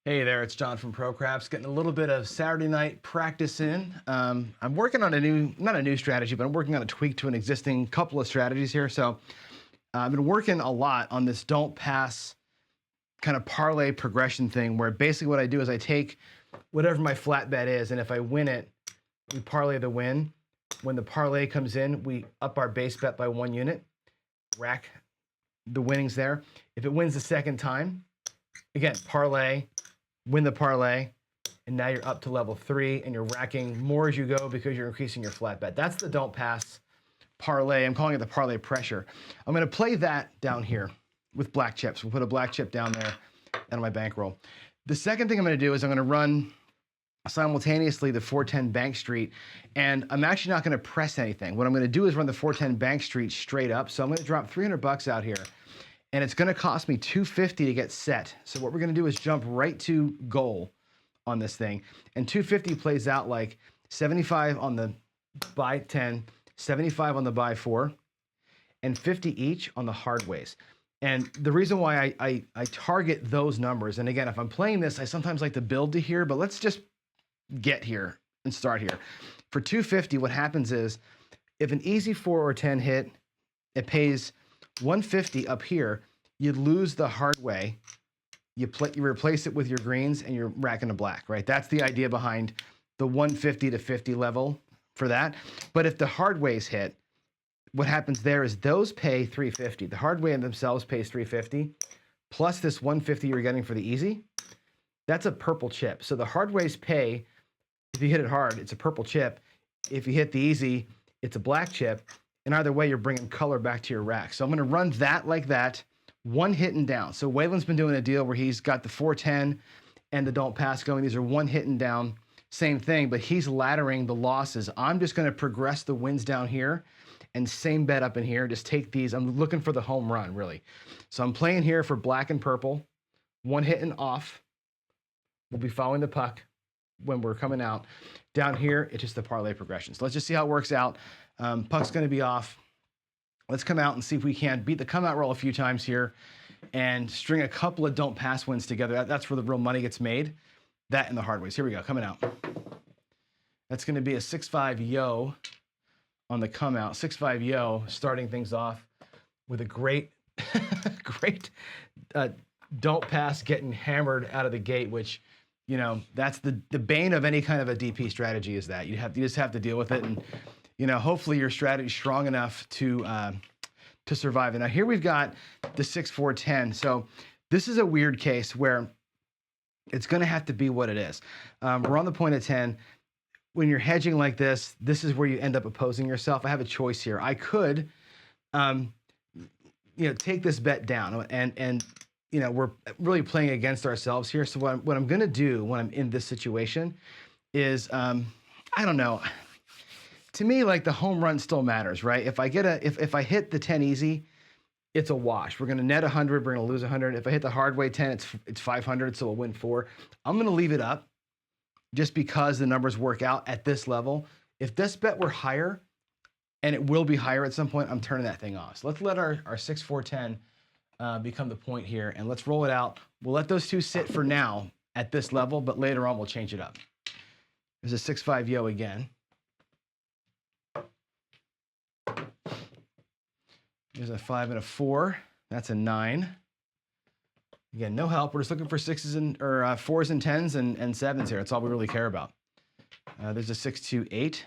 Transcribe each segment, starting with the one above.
Hey there, it's John from ProCraps, getting a little bit of Saturday night practice in. I'm working on not a new strategy, but I'm working on a tweak to an existing couple of strategies here. So I've been working a lot on this don't pass kind of parlay progression thing, where basically what I do is I take whatever my flat bet is, and if I win it, we parlay the win. When the parlay comes in, we up our base bet by 1 unit, rack the winnings there. If it wins the second time, again, parlay, win the parlay, and now you're up to level 3 and you're racking more as you go because you're increasing your flat bet. That's the don't pass parlay. I'm calling it the parlay pressure. I'm going to play that down here with black chips. We'll put a black chip down there on my bankroll. The second thing I'm going to do is I'm going to run simultaneously the 410 Bank Street, and I'm actually not going to press anything. What I'm going to do is run the 410 Bank Street straight up. So I'm going to drop $300 out here, and it's going to cost me $250 to get set. So what we're going to do is jump right to goal on this thing, and $250 plays out like 75 on the buy 10, 75 on the buy 4, and 50 each on the hard ways. And the reason why I target those numbers, and again, if I'm playing this, I sometimes like to build to here, but let's just get here and start here. For $250, what happens is if an easy 4 or 10 hit, it pays $150 up here. You lose the hard way. You replace it with your greens, and you're racking a black, right? That's the idea behind the 150 to 50 level for that. But if the hard ways hit, what happens there is those pay $350. The hard way in themselves pays $350, plus this $150 you're getting for the easy. That's a purple chip. So the hard ways pay, if you hit it hard, it's a purple chip. If you hit the easy, it's a black chip. And either way, you're bringing color back to your rack. So I'm going to run that like that, one hit and down. So Waylon's been doing a deal where he's got the 410 and the don't pass going. These are one hit and down, same thing, but he's laddering the losses. I'm just going to progress the wins down here and same bet up in here. Just take these. I'm looking for the home run, really. So I'm playing here for black and purple, one hit and off. We'll be following the puck when we're coming out. Down here, it's just the parlay progression. So let's just see how it works out. Puck's going to be off. Let's come out and see if we can beat the come out roll a few times here and string a couple of don't pass wins together. That's where the real money gets made. That and the hard ways. Here we go, coming out. That's going to be a 6-5 yo on the come out. 6-5 yo, starting things off with a great, great don't pass getting hammered out of the gate, which, you know, that's the bane of any kind of a DP strategy, is that you just have to deal with it. And, you know, hopefully your strategy is strong enough to survive. And now here we've got the 6-4-10. So this is a weird case where it's going to have to be what it is. We're on the point of 10. When you're hedging like this, this is where you end up opposing yourself. I have a choice here. I could, take this bet down, and you know, we're really playing against ourselves here. So what I'm going to do when I'm in this situation is, I don't know. To me, like, the home run still matters, right? If I get if I hit the 10 easy, it's a wash. We're going to net 100. We're going to lose 100. If I hit the hard way 10, it's 500. So we'll win 4. I'm going to leave it up just because the numbers work out at this level. If this bet were higher, and it will be higher at some point, I'm turning that thing off. So let's let our 6-4-10 become the point here, and let's roll it out. We'll let those two sit for now at this level, but later on we'll change it up. There's a 6-5 yo again. There's a 5 and a 4. That's a 9. Again, no help. We're just looking for 6s and 4s and 10s and 7s here. That's all we really care about. There's a 6-2-8.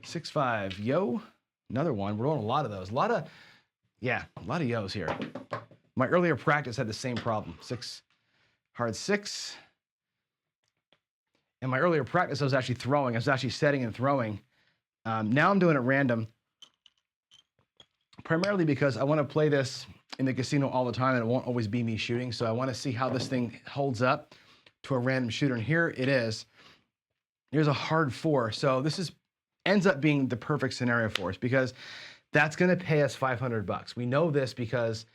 Six, 5 yo. Another one. We're rolling a lot of those. A lot of yos here. My earlier practice had the same problem. 6, hard 6. In my earlier practice, I was actually throwing. I was actually setting and throwing. Now I'm doing it random, primarily because I want to play this in the casino all the time, and it won't always be me shooting. So I want to see how this thing holds up to a random shooter. And here it is. Here's a hard 4. So this ends up being the perfect scenario for us, because that's going to pay us $500. We know this because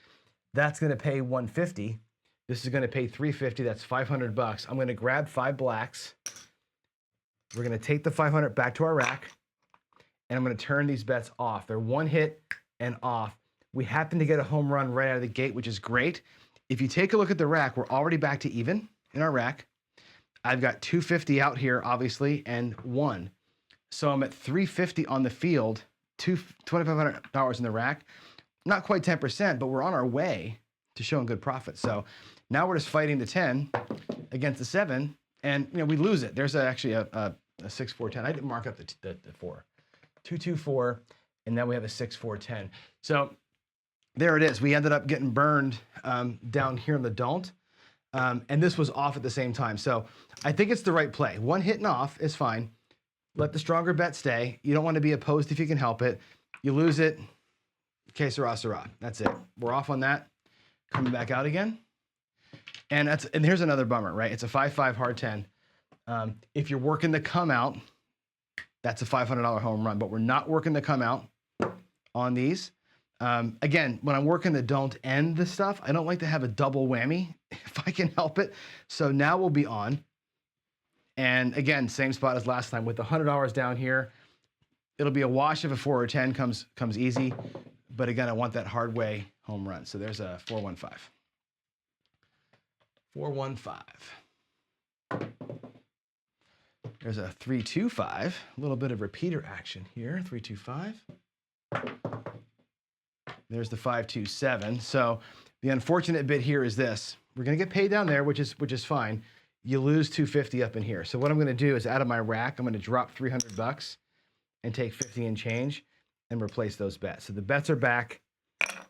that's going to pay $150. This is going to pay $350. That's $500. I'm going to grab 5 blacks. We're going to take the 500 back to our rack, and I'm going to turn these bets off. They're one hit and off. We happen to get a home run right out of the gate, which is great. If you take a look at the rack, we're already back to even in our rack. I've got 250 out here, obviously, and 1. So I'm at 350 on the field, $2,500 in the rack. Not quite 10%, but we're on our way to showing good profit. So now we're just fighting the 10 against the 7, and we lose it. There's actually a 6-4-10. I didn't mark up the 4. 2-2-4, and now we have a 6-4-10. So there it is. We ended up getting burned down here in the don't. And this was off at the same time. So I think it's the right play. One hit and off is fine. Let the stronger bet stay. You don't want to be opposed if you can help it. You lose it. Que sera, sera. That's it. We're off on that. Coming back out again. And here's another bummer, right? It's a 5-5 hard 10. If you're working the come out, that's a $500 home run. But we're not working the come out on these. Again, when I'm working the don't end the stuff, I don't like to have a double whammy if I can help it. So now we'll be on. And again, same spot as last time with the $100 down here. It'll be a wash if a 4 or 10 comes easy. But again, I want that hard way home run. So there's a 4-1-5. 4-1-5. There's a 3-2-5. A little bit of repeater action here. 3-2-5. There's the 5-2-7. So the unfortunate bit here is this. We're going to get paid down there, which is fine. You lose 250 up in here. So what I'm going to do is out of my rack, I'm going to drop $300 and take 50 and change and replace those bets. So the bets are back.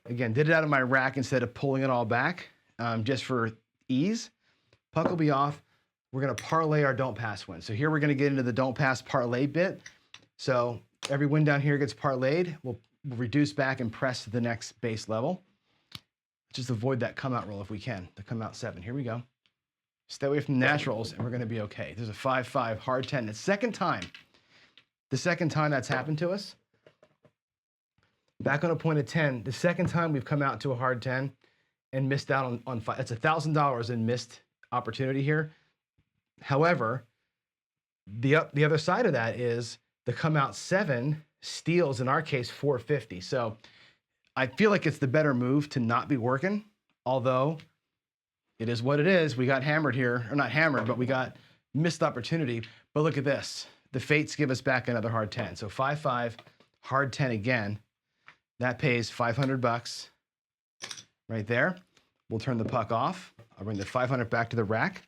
Again, did it out of my rack instead of pulling it all back just for ease. Puck will be off. We're going to parlay our don't pass win. So here we're going to get into the don't pass parlay bit. So every win down here gets parlayed. We'll reduce back and press to the next base level. Just avoid that come out roll if we can. The come out 7. Here we go. Stay away from the naturals and we're going to be okay. There's a 5-5 hard 10. The second time that's happened to us. Back on a point of 10. The second time we've come out to a hard 10 and missed out on 5. That's $1,000 in missed opportunity here. However, the other side of that is the come out 7 steals, in our case, 450. So I feel like it's the better move to not be working, although it is what it is. We got hammered here, or not hammered, but we got missed opportunity. But look at this. The fates give us back another hard 10. So 5-5, hard 10 again. That pays $500 right there. We'll turn the puck off. I'll bring the 500 back to the rack.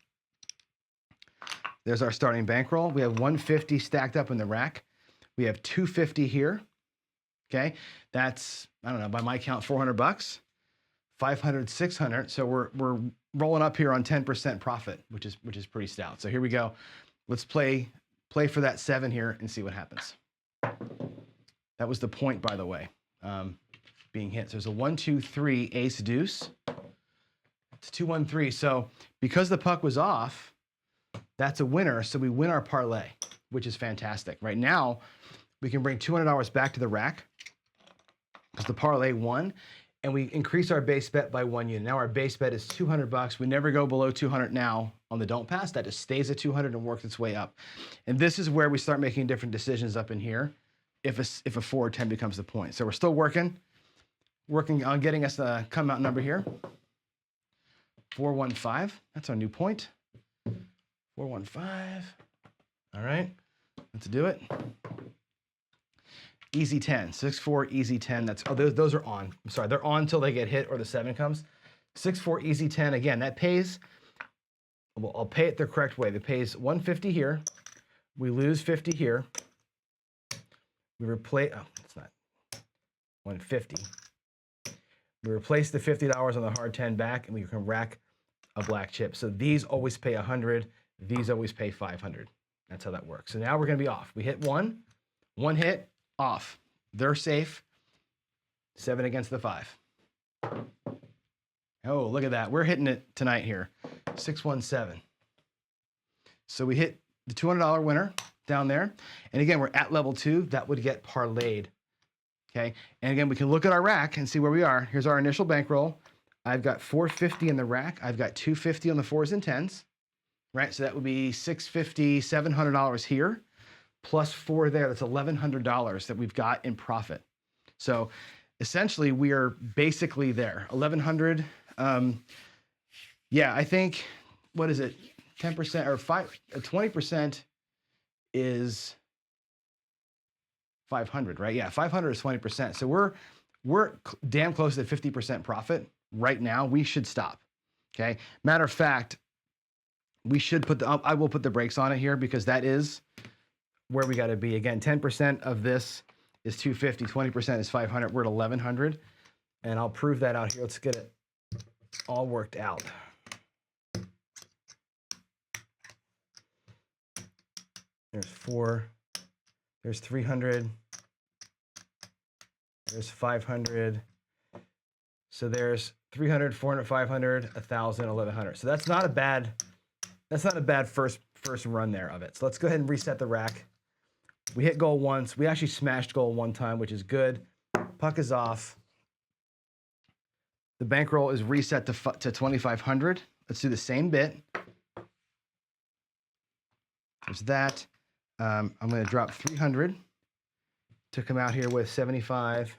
There's our starting bankroll. We have 150 stacked up in the rack. We have 250 here. Okay, that's, I don't know, by my count, $400, 500, 600. So we're rolling up here on 10% profit, which is pretty stout. So here we go. Let's play for that 7 here and see what happens. That was the point, by the way, being hit. So there's a 1-2-3 ace deuce. It's 2-1-3. So because the puck was off, that's a winner. So we win our parlay, which is fantastic. Right now, we can bring $200 back to the rack because the parlay won, and we increase our base bet by 1 unit. Now our base bet is $200. We never go below 200 now on the don't pass. That just stays at 200 and works its way up. And this is where we start making different decisions up in here if a 4 or 10 becomes the point. So we're still working on getting us a come out number here. 4-1-5. That's our new point. 4-1-5. All right, let's do it. Easy 10, 6-4, easy 10. That's, oh, those are on. I'm sorry, they're on until they get hit or the 7 comes. 6-4, easy 10. Again, that pays, well, I'll pay it the correct way. It pays 150 here. We lose 50 here. We replace, oh, it's not 150. We replace the $50 on the hard 10 back, and we can rack a black chip. So these always pay 100. These always pay 500. That's how that works. So now we're going to be off. We hit one hit, off. They're safe. 7 against the 5. Oh, look at that. We're hitting it tonight here. 6-1-7. So we hit the $200 winner down there. And again, we're at level 2. That would get parlayed. Okay. And again, we can look at our rack and see where we are. Here's our initial bankroll. I've got 450 in the rack. I've got 250 on the 4s and 10s. Right, so that would be $650, $700 here, plus 4 there. That's $1,100 that we've got in profit. So essentially we are basically there. 1100. Yeah, I think, what is it? 10% or 20% is 500, right? Yeah, 500 is 20%. So we're damn close to 50% profit right now. We should stop. Okay. Matter of fact, we should put I will put the brakes on it here because that is where we got to be. Again, 10% of this is 250, 20% is 500. We're at 1100, and I'll prove that out here. Let's get it all worked out. There's 4, there's 300, there's 500. So there's 300, 400, 500, 1,000, 1,100. So that's not a bad first run there of it. So let's go ahead and reset the rack. We hit goal once. We actually smashed goal one time, which is good. Puck is off. The bankroll is reset to 2,500. Let's do the same bit. There's that. I'm going to drop 300 to come out here with 75,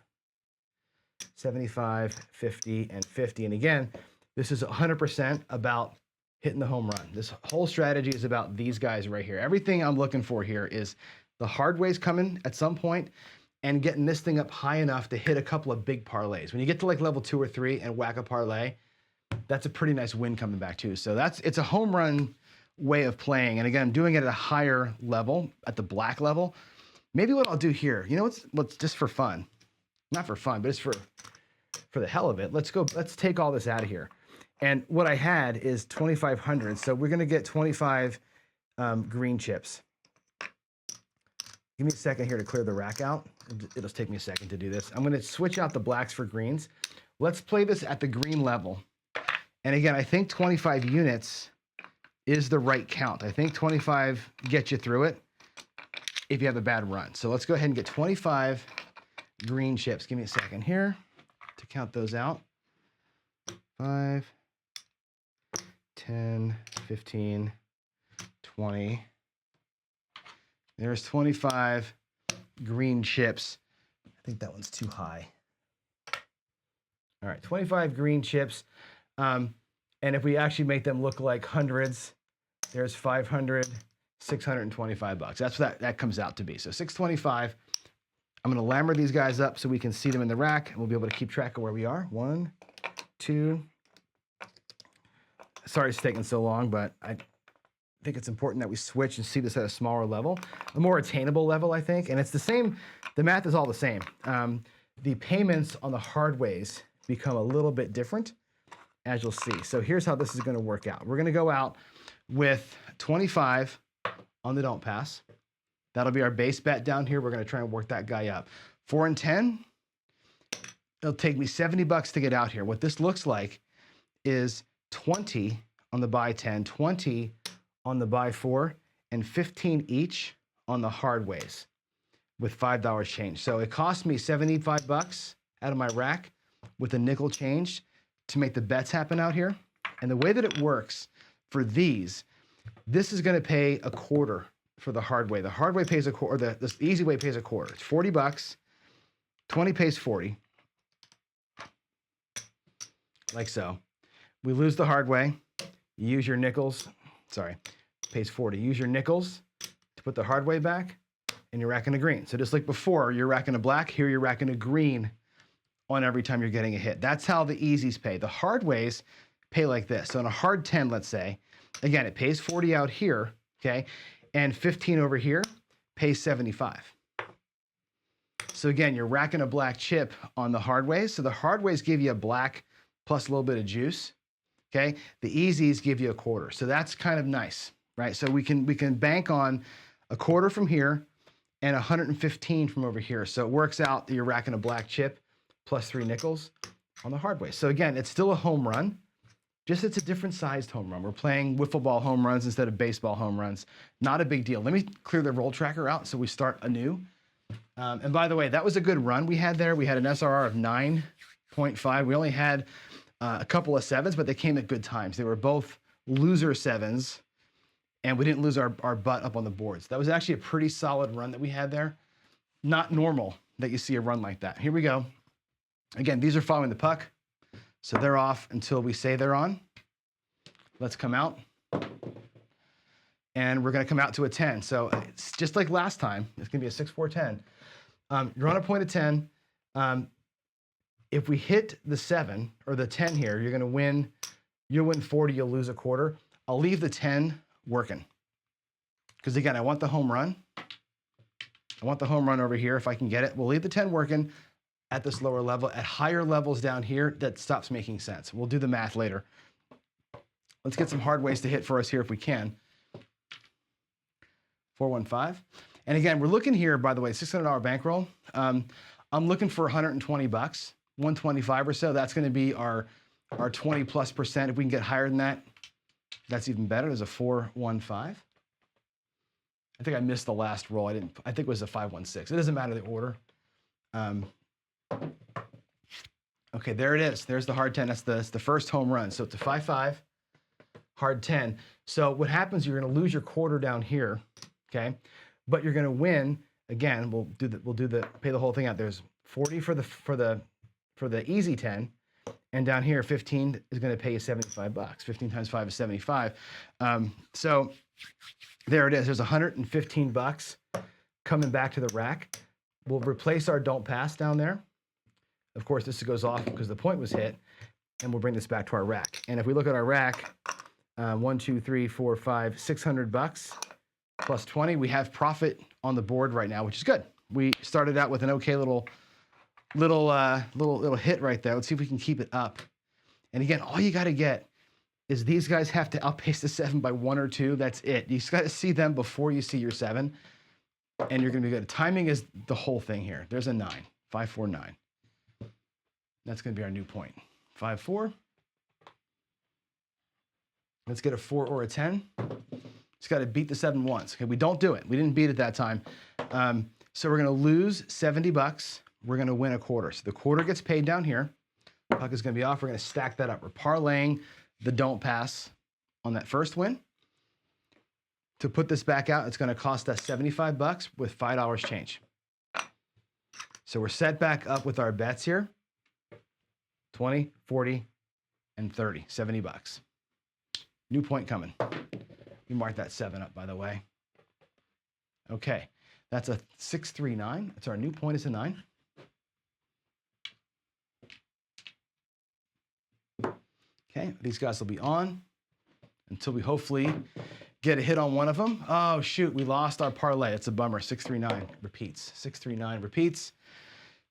75, 50, and 50. And again, this is 100% about hitting the home run. This whole strategy is about these guys right here. Everything I'm looking for here is the hard ways coming at some point and getting this thing up high enough to hit a couple of big parlays. When you get to like level 2 or 3 and whack a parlay, that's a pretty nice win coming back too. So it's a home run way of playing. And again, I'm doing it at a higher level, at the black level. Maybe what I'll do here, you know what's just for fun, not for fun, but it's for the hell of it. Let's take all this out of here. And what I had is 2,500. So we're going to get 25 green chips. Give me a second here to clear the rack out. It'll just take me a second to do this. I'm going to switch out the blacks for greens. Let's play this at the green level. And again, I think 25 units is the right count. I think 25 gets you through it if you have a bad run. So let's go ahead and get 25 green chips. Give me a second here to count those out. 5, 10, 15, 20. There's 25 green chips. I think that one's too high. All right, 25 green chips. And if we actually make them look like hundreds, there's 500, 625 bucks. That's what that comes out to be. So 625. I'm going to lammer these guys up so we can see them in the rack, and we'll be able to keep track of where we are. 1, 2. Sorry it's taking so long, but I think it's important that we switch and see this at a smaller level, a more attainable level, I think. And it's the same. The math is all the same. The payments on the hard ways become a little bit different, as you'll see. So here's how this is going to work out. We're going to go out with 25 on the don't pass. That'll be our base bet down here. We're going to try and work that guy up. 4 and 10. It'll take me 70 bucks to get out here. What this looks like is 20 on the buy 10, 20 on the buy 4, and 15 each on the hard ways with $5 change. So it cost me 75 bucks out of my rack with a nickel change to make the bets happen out here. And the way that it works for these, this is going to pay a quarter for the hard way. The hard way pays a quarter, or the easy way pays a quarter. It's 40 bucks. 20 pays 40. Like so. We lose the hard way. You use your nickels. Sorry, pays 40. Use your nickels to put the hard way back, and you're racking a green. So just like before, you're racking a black. Here you're racking a green on every time you're getting a hit. That's how the easies pay. The hard ways pay like this. So on a hard 10, let's say, again, it pays 40 out here, okay? And 15 over here pays 75. So again, you're racking a black chip on the hard ways. So the hard ways give you a black plus a little bit of juice, okay? The easies give you a quarter. So that's kind of nice, right? So we can bank on a quarter from here and 115 from over here. So it works out that you're racking a black chip plus 3 nickels on the hard way. So again, it's still a home run, just it's a different sized home run. We're playing wiffle ball home runs instead of baseball home runs. Not a big deal. Let me clear the roll tracker out so we start anew. And by the way, that was a good run we had there. We had an SRR of 9.5. We only had a couple of 7s, but they came at good times. They were both loser 7s, and we didn't lose our butt up on the boards. That was actually a pretty solid run that we had there. Not normal that you see a run like that. Here we go. Again, these are following the puck, so they're off until we say they're on. Let's come out. And we're gonna come out to a 10. So it's just like last time, it's gonna be a 6-4-10. You're on a point of 10. If we hit the 7 or the 10 here, you're gonna win, you'll win 40, you'll lose a quarter. I'll leave the 10 working. Because again, I want the home run. I want the home run over here if I can get it. We'll leave the 10 working at this lower level. At higher levels down here, that stops making sense. We'll do the math later. Let's get some hard ways to hit for us here if we can. 415. And again, we're looking here, by the way, $600 bankroll. I'm looking for 120 bucks, 125 or so. That's going to be our 20+%. If we can get higher than that, that's even better. There's a 415. I think I missed the last roll. I think it was a 516. It doesn't matter the order. Okay, there it is. There's the hard 10. That's the first home run. So it's a 5-5, hard 10. So what happens, you're going to lose your quarter down here, okay? But you're going to win. Again, pay the whole thing out. There's 40 for the easy 10, and down here 15 is going to pay you 75 bucks. 15 times 5 is 75. So there it is. There's 115 bucks coming back to the rack. We'll replace our don't pass down there. Of course, this goes off because the point was hit, and we'll bring this back to our rack. And if we look at our rack, 1, 2, 3, 4, 5, 600 bucks plus 20. We have profit on the board right now, which is good. We started out with an okay little hit right there. Let's see if we can keep it up. And again, all you got to get is these guys have to outpace the 7 by 1 or 2. That's it. You just got to see them before you see your 7, and you're going to be good. Timing is the whole thing here. There's a 9, 5, 4, 9. That's going to be our new point. 5, 4. Let's get a 4 or a 10. Just got to beat the 7 once. Okay, we don't do it. We didn't beat it that time. So we're going to lose 70 bucks. We're going to win a quarter. So the quarter gets paid down here. Puck is going to be off. We're going to stack that up. We're parlaying the don't pass on that first win. To put this back out, it's going to cost us 75 bucks with $5 change. So we're set back up with our bets here. 20, 40, and 30, 70 bucks. New point coming. We marked that 7 up, by the way. Okay, that's a 639. That's our new point is a 9. Okay, these guys will be on until we hopefully get a hit on one of them. Oh, shoot, we lost our parlay. It's a bummer. 639 repeats. 639 repeats.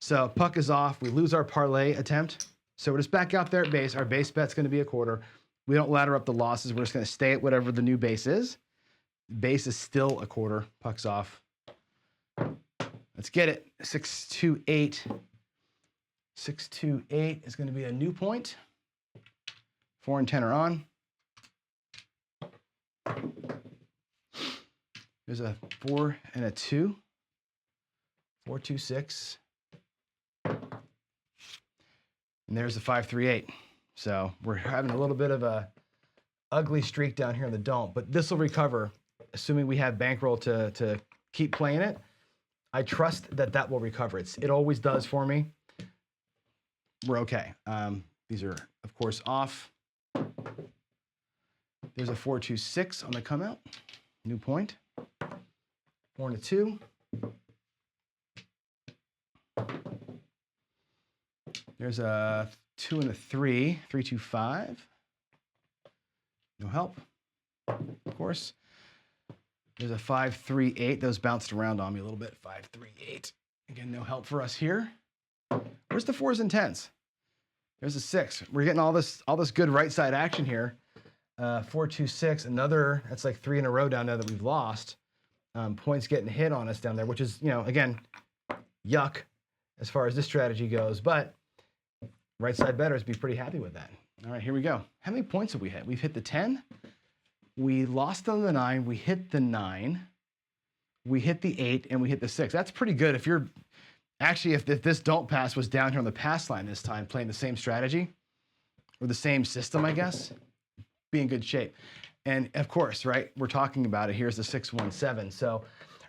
So puck is off. We lose our parlay attempt. So we're just back out there at base. Our base bet's going to be a quarter. We don't ladder up the losses. We're just going to stay at whatever the new base is. Base is still a quarter. Puck's off. Let's get it. 628. 628 is going to be a new point. 4 and 10 are on. There's a 4 and a 2. 4, 2, 6. And there's the 5, 3, 8. So we're having a little bit of a ugly streak down here in the don't, but this will recover, assuming we have bankroll to keep playing it. I trust that will recover. It always does for me. We're okay. These are, of course, off. There's a 4, 2, 6 on the come out. New point. 4 and a 2. There's a 2 and a 3. 3, 2, 5. No help, of course. There's a 5, 3, 8. Those bounced around on me a little bit. 5, 3, 8. Again, no help for us here. Where's the 4s and 10s? There's a 6. We're getting all this good right side action here. 4, 2, 6. Another. That's like 3 in a row down there that we've lost. Points getting hit on us down there, which is, again, yuck as far as this strategy goes. But right side bettors be pretty happy with that. All right, here we go. How many points have we hit? We've hit the 10. We lost on the 9. We hit the 9. We hit the 8, and we hit the 6. That's pretty good. If you're actually, if this don't pass was down here on the pass line this time, playing the same strategy or the same system, I guess, be in good shape. And of course, right, we're talking about it. Here's the 6, 1, 7. So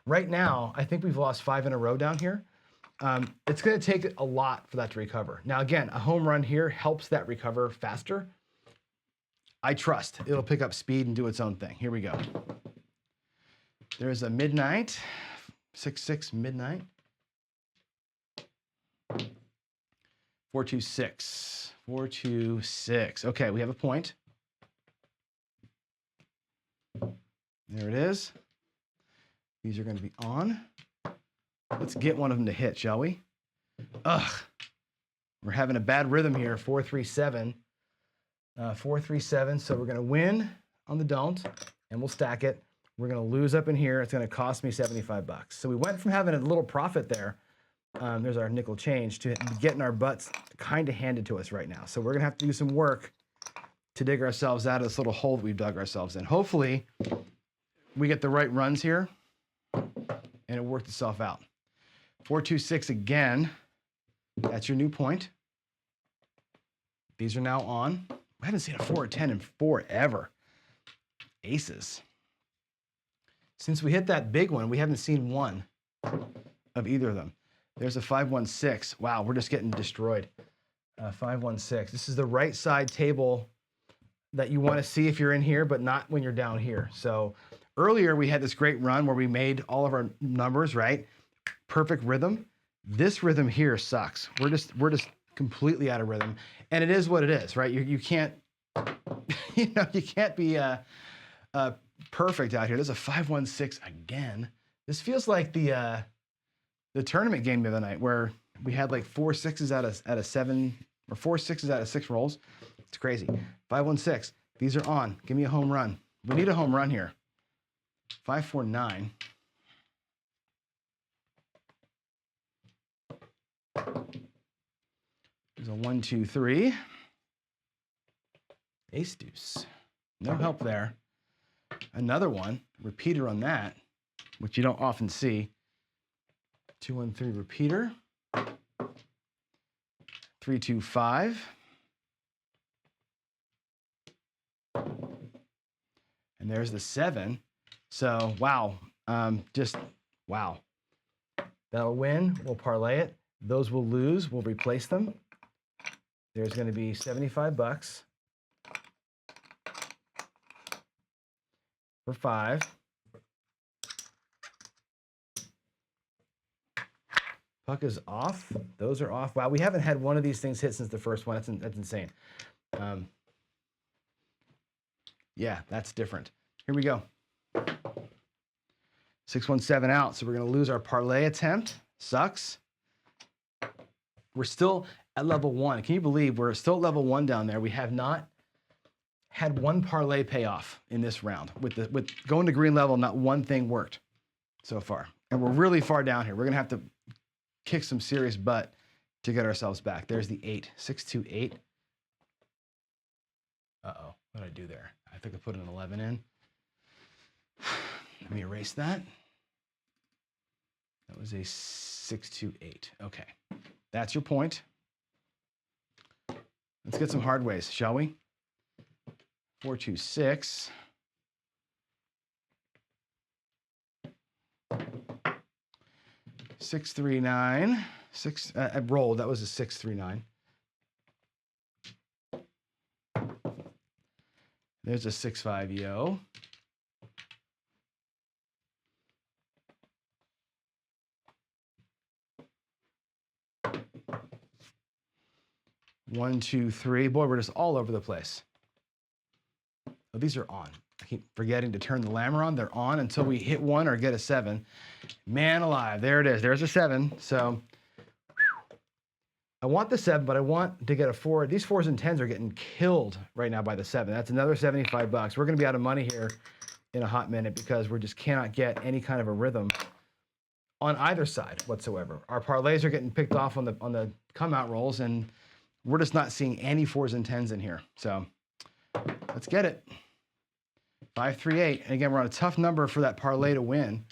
right now, I think we've lost 5 in a row down here. It's going to take a lot for that to recover. Now, again, a home run here helps that recover faster. I trust it'll pick up speed and do its own thing. Here we go. There's a midnight, 6-6 midnight. 4-2-6, 4-2-6. Okay, we have a point. There it is. These are going to be on. Let's get one of them to hit, shall we? Ugh. We're having a bad rhythm here. 4-3-7. 4-3-7. So we're going to win on the don't, and we'll stack it. We're going to lose up in here. It's going to cost me 75 bucks. So we went from having a little profit there. There's our nickel change to getting our butts kind of handed to us right now. So we're going to have to do some work to dig ourselves out of this little hole that we've dug ourselves in. Hopefully, we get the right runs here, and it worked itself out. 4-2-6 again. That's your new point. These are now on. I haven't seen a 4 or 10 in forever. Aces. Since we hit that big one, we haven't seen one of either of them. There's a 5-1-6. Wow, we're just getting destroyed. 5-1-6. This is the right side table that you want to see if you're in here, but not when you're down here. So earlier we had this great run where we made all of our numbers, right? Perfect rhythm. This rhythm here sucks. We're just completely out of rhythm. And it is what it is, right? You can't, you can't be perfect out here. There's a 5-1-6 again. This feels like the tournament game the other night where we had like 4 6s out of 7 or 4 6s out of 6 rolls. It's crazy. 5-1-6. These are on. Give me a home run. We need a home run here. 5-4-9. There's a 1-2-3. Ace deuce. No help there. Another one. Repeater on that, which you don't often see. 2-1-3 repeater. 3-2-5. And there's the 7. So, wow. Just, wow. That'll win. We'll parlay it. Those will lose. We'll replace them. There's going to be 75 bucks for 5. Puck is off. Those are off. Wow, we haven't had one of these things hit since the first one. That's insane. Yeah, that's different. Here we go. 6-1-7 out. So we're going to lose our parlay attempt. Sucks. We're still at level 1. Can you believe we're still at level 1 down there? We have not had one parlay payoff in this round. With going to green level, not one thing worked so far. And we're really far down here. We're going to have to kick some serious butt to get ourselves back. There's the 8. 6-2-8. Uh-oh. What did I do there? I think I put an 11 in. Let me erase that. That was a 6-2-8. Okay. That's your point. Let's get some hard ways, shall we? 4-2-6. 6-3-9. I rolled. That was a 6-3-9. There's a 6-5-yo. One, two, three. Boy, we're just all over the place. Oh, these are on. I keep forgetting to turn the lammer on. They're on until we hit 1 or get a 7. Man alive. There it is. There's a 7. So I want the 7, but I want to get a 4. These 4s and 10s are getting killed right now by the 7. That's another 75 bucks. We're going to be out of money here in a hot minute because we just cannot get any kind of a rhythm on either side whatsoever. Our parlays are getting picked off on the come out rolls, and we're just not seeing any 4s and 10s in here. So let's get it. 5-3-8. And again, we're on a tough number for that parlay to win.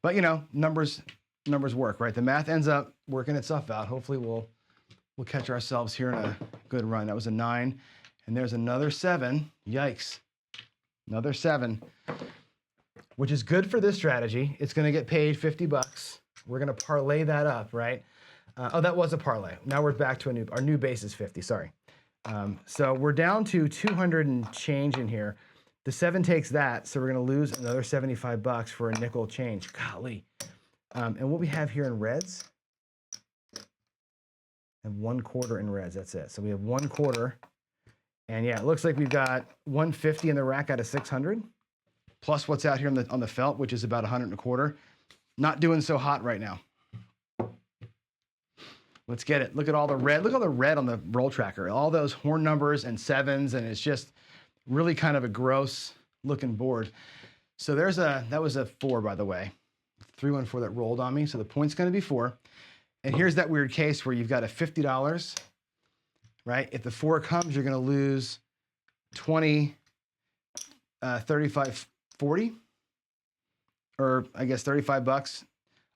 But, you know, numbers work, right? The math ends up working itself out. Hopefully we'll catch ourselves here in a good run. That was a 9. And there's another 7. Yikes. Another 7. which is good for this strategy. It's gonna get paid 50 bucks. We're gonna parlay that up, right? Oh, that was a parlay. Now we're back to our new base is 50, sorry. So we're down to 200 and change in here. The 7 takes that, so we're gonna lose another 75 bucks for a nickel change. Golly. And what we have here in reds, and 1/4 in reds, that's it. So we have 1/4, and yeah, it looks like we've got 150 in the rack out of 600, plus what's out here on the felt, which is about 125. Not doing so hot right now. Let's get it. Look at all the red. Look at all the red on the roll tracker. All those horn numbers and 7s, and it's just really kind of a gross looking board. So that was a 4, by the way. 314 that rolled on me. So the point's going to be 4. And here's that weird case where you've got a $50, right? If the 4 comes, you're going to lose 20, 35, 40, or I guess 35 bucks.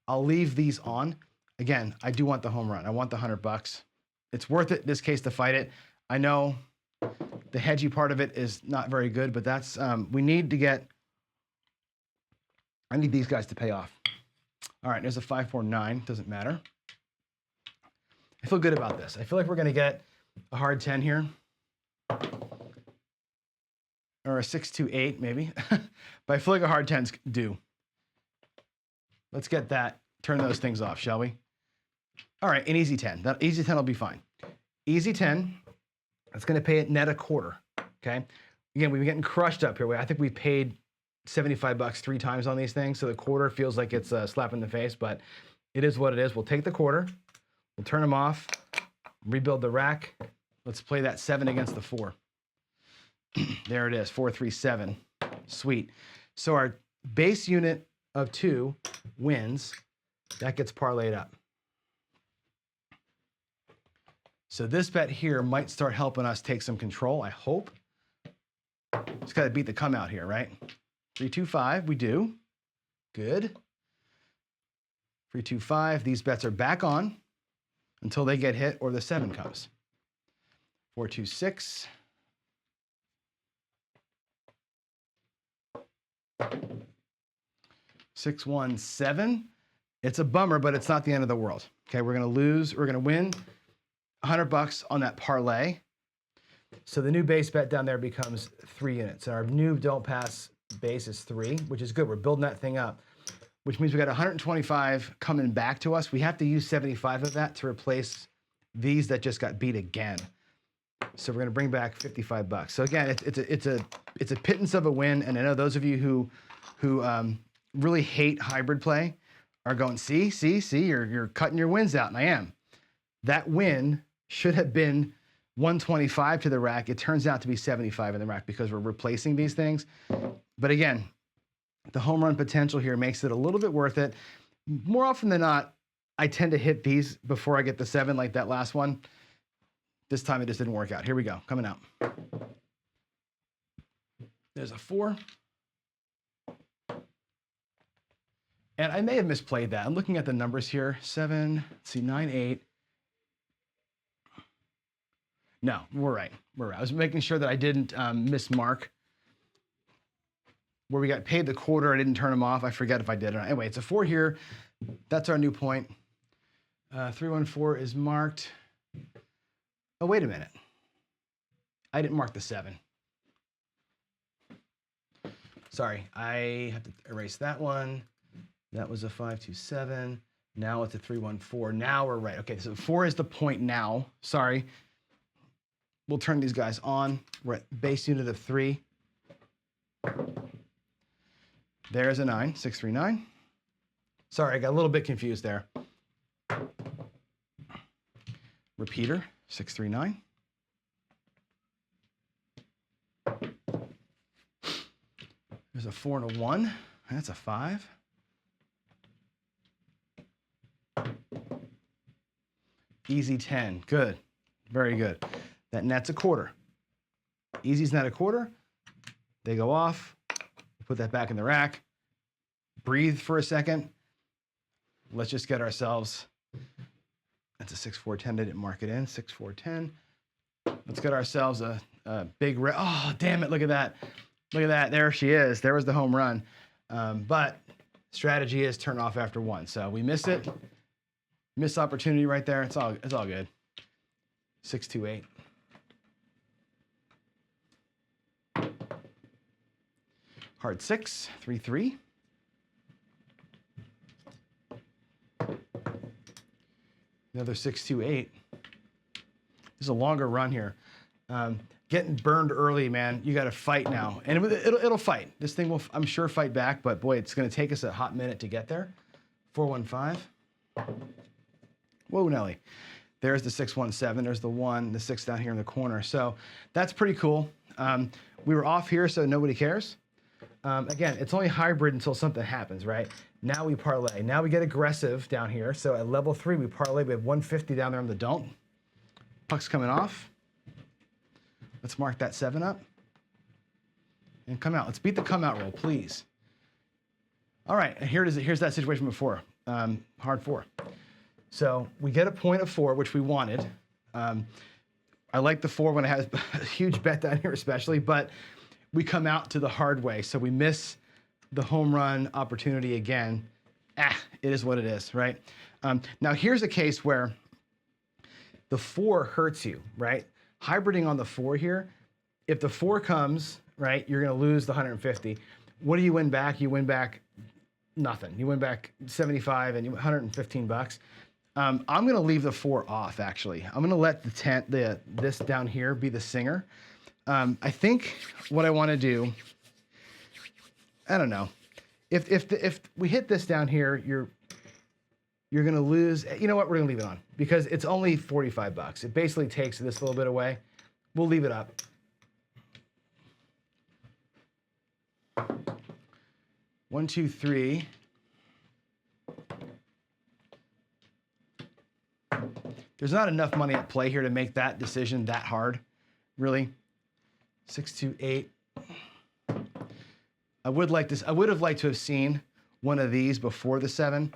I'll leave these on. Again, I do want the home run. I want the 100 bucks. It's worth it in this case to fight it. I know the hedgy part of it is not very good, but that's, we need to get, I need these guys to pay off. All right, there's a 549, doesn't matter. I feel good about this. I feel like we're gonna get a hard 10 here. Or a 628 maybe, but I feel like a hard 10's due. Let's get that, turn those things off, shall we? All right, an easy 10. That easy 10 will be fine. Easy 10, that's gonna pay it net a 1/4, okay? Again, we've been getting crushed up here. I think we paid 75 bucks 3 times on these things, so the 1/4 feels like it's a slap in the face, but it is what it is. We'll take the 1/4, we'll turn them off, rebuild the rack. Let's play that 7 against the 4. There it is, 437, sweet. So our base unit of 2 wins, that gets parlayed up. So this bet here might start helping us take some control, I hope. Just gotta beat the come out here, right? 325, we do. Good. 325, these bets are back on until they get hit or the 7 comes. 426. 617. It's a bummer, but it's not the end of the world. Okay, we're gonna win 100 bucks on that parlay. So the new base bet down there becomes 3 units. And our new don't pass base is 3, which is good. We're building that thing up, which means we got 125 coming back to us. We have to use 75 of that to replace these that just got beat again. So we're gonna bring back 55 bucks. So again, it's a pittance of a win. And I know those of you who really hate hybrid play are going, see, you're cutting your wins out, and I am. That win should have been 125 to the rack. It turns out to be 75 in the rack because we're replacing these things. But again, the home run potential here makes it a little bit worth it. More often than not, I tend to hit these before I get the 7, like that last one. This time it just didn't work out. Here we go, coming out. There's a 4. And I may have misplayed that. I'm looking at the numbers here. 7, let's see, 9, 8. No, we're right. I was making sure that I didn't mismark. Where we got paid the 1/4, I didn't turn them off. I forget if I did or not. Anyway, it's a 4 here. That's our new point. 314 is marked. Oh, wait a minute. I didn't mark the 7. Sorry, I have to erase that one. That was a 527. Now it's a 314. Now we're right. Okay, so 4 is the point now. Sorry. We'll turn these guys on. We're at base unit of 3. There's a 9, 639. Sorry, I got a little bit confused there. Repeater, 639. There's a 4 and a 1. That's a 5. Easy 10. Good. Very good. That net's a 1/4. Easy's net a 1/4. They go off. Put that back in the rack. Breathe for a second. Let's just get ourselves. That's a 6-4-10. They didn't mark it in. 6-4-10. Let's get ourselves a big. Oh, damn it. Look at that. Look at that. There she is. There was the home run. But strategy is turn off after 1. So we miss it. Missed opportunity right there. It's all good. 628. Hard 6, 3-3. Another 628. This is a longer run here. Getting burned early, man. You got to fight now, and it'll fight. This thing will, I'm sure, fight back. But boy, it's going to take us a hot minute to get there. 415. Whoa, Nelly. There's the 617. There's the 1, the 6 down here in the corner. So that's pretty cool. We were off here, so nobody cares. Again, it's only hybrid until something happens, right? Now we parlay. Now we get aggressive down here. So at level 3, we parlay. We have 150 down there on the don't. Puck's coming off. Let's mark that 7 up. And come out. Let's beat the come out roll, please. All right, here's that situation before. Hard 4. So we get a point of 4, which we wanted. I like the 4 when it has a huge bet down here especially, but we come out to the hard way. So we miss the home run opportunity again. It is what it is, right? Now here's a case where the 4 hurts you, right? Hybriding on the 4 here, if the 4 comes, right, you're gonna lose the 150. What do you win back? You win back nothing. You win back 75 and 115 bucks. I'm gonna leave the 4 off actually. I'm gonna let this down here be the singer. I think what I wanna do, I don't know. If we hit this down here, you're gonna lose. You know what? We're gonna leave it on because it's only 45 bucks. It basically takes this little bit away. We'll leave it up. One, two, three. There's not enough money at play here to make that decision that hard, really. 6, 2, 8. I would have liked to have seen one of these before the 7,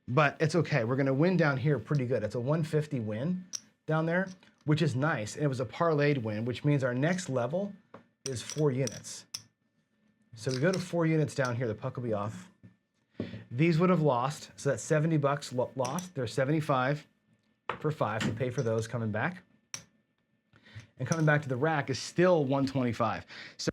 but it's okay. We're gonna win down here pretty good. It's a 150 win down there, which is nice. And it was a parlayed win, which means our next level is 4 units. So we go to 4 units down here, the puck will be off. These would have lost, so that's 70 bucks lost. There's 75 for 5 to pay for those coming back. And coming back to the rack is still 125. So